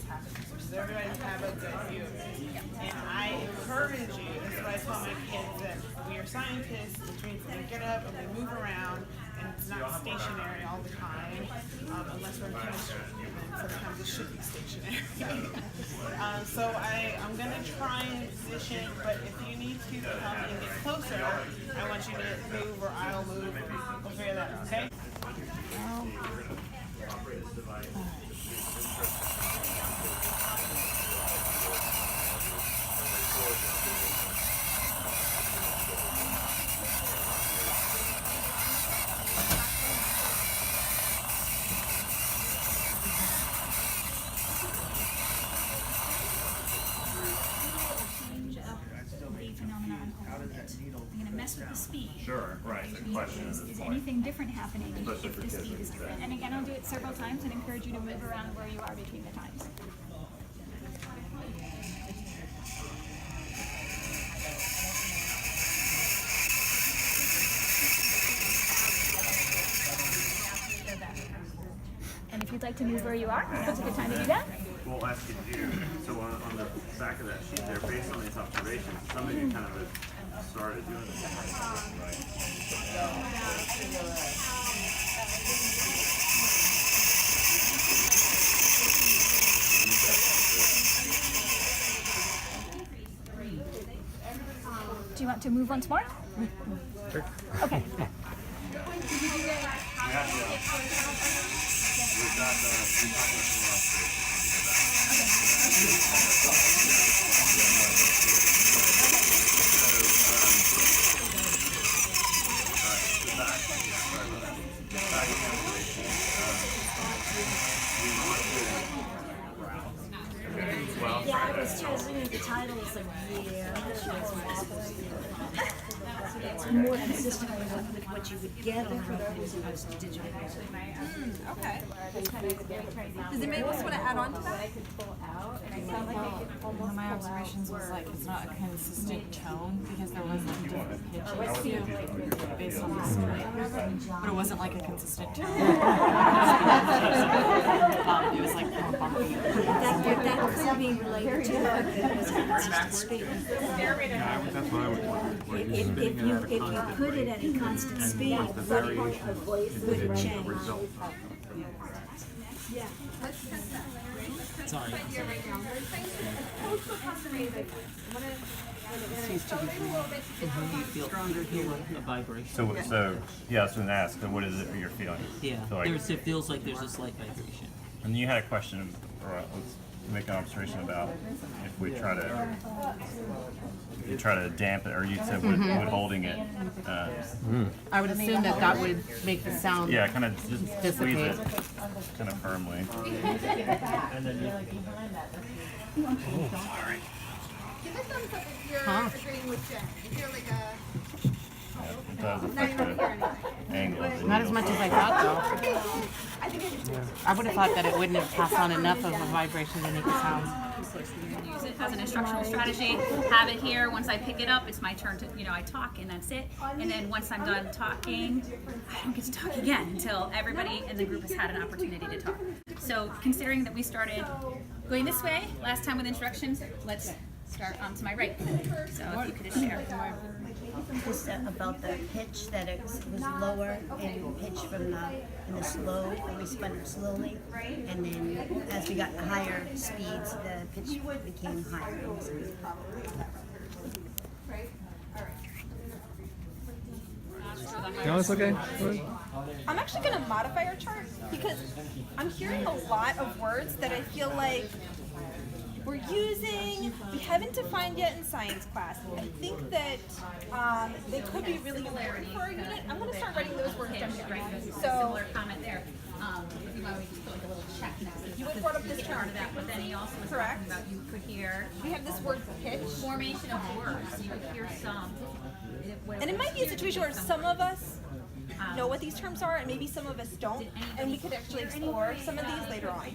Does everybody have a good view of it? And I encourage you, this is what I tell my kids, that we are scientists, which means we get up and we move around, and it's not stationary all the time, unless we're in chemistry, and then sometimes it should be stationary. So I'm going to try and position, but if you need to come and get closer, I want you to move or I'll move, and we'll figure that out, okay? You're going to mess with the speed. Sure, right. The question Is anything different happening if the speed is different? And again, I'll do it several times and encourage you to move around where you are between the times. And if you'd like to move where you are, now's a good time to do that. We'll ask you to do, so on the back of that sheet there, based on these observations, some of you kind of have started doing this. Right. Do you want to move once more? Sure. Okay. Yeah, I was choosing the titles like it's more consistent with what you would get on a as opposed to digital music. Okay. Does anybody else want to add on to that? One of my observations was like it's not a consistent tone because there was like different pitches based on the screen, but it wasn't like a consistent tone. It was like bumpy. That could be related to the consistent speed. That's what I would want. If you put it at a constant speed, would it change? Yeah. Sorry. Seems to be you feel stronger here, a vibration. So yeah, I was going to ask, so what is it you're feeling? Yeah, So, like, it feels like there's a slight vibration. and you had a question, or let's make an observation about if we try to dampen, or you said would holding it. I would assume that would make the sound. Yeah, kind of just squeeze Dissipate. it, kind of firmly. Give a thumbs up if you're agreeing with Jen. If you're like a... It does affect the angle. Not as much as I thought though. I think it's I would have thought that it wouldn't have passed on enough of a vibration to make it sound. Use it as an instructional strategy. Have it here. Once I pick it up, it's my turn to, I talk and that's it. And then once I'm done talking, I don't get to talk again until everybody in the group has had an opportunity to talk. So considering that we started going this way last time with instructions, let's start on to my right. So if you could just share. Just about the pitch, that it was lower in pitch from in the slow, when we spun it slowly, and then as we got higher speeds, the pitch became higher. No, it's okay. I'm actually going to modify our chart because I'm hearing a lot of words that I feel like we're using, we haven't defined yet in science class. I think that they could be really important for our unit. I'm going to start writing those words down here. So, Similar comment there. If you want to just put like a little check next to it. You would brought up this Part term. of that, but then he also was Correct. talking about you could hear we have this word pitch. formation of words. You could hear some. And it might be a situation where some of us know what these terms are and maybe some of us don't, and we could actually explore some of these later on.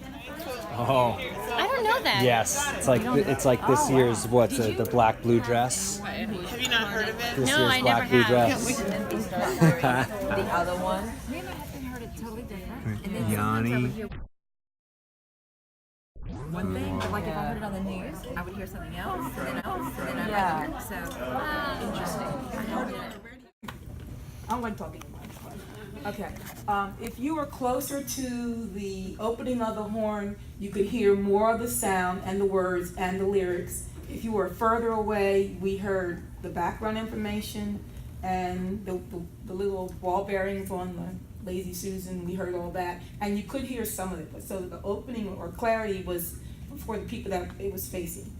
Oh, I don't know that. yes. It's like this year's the black blue dress. Have you not heard of it? This No, year's I black never blue have. dress. The other one. Maybe I haven't heard it totally different. Yanni. one thing, but like if I heard it on the news, I would hear something else, and then else, and then I Yeah. would hear. So interesting. I don't get it. I don't like talking about it. Okay. If you were closer to the opening of the horn, you could hear more of the sound and the words and the lyrics. If you were further away, we heard the background information and the little ball bearings on the Lazy Susan. We heard all that, and you could hear some of it. But so the opening or clarity was for the people that it was facing.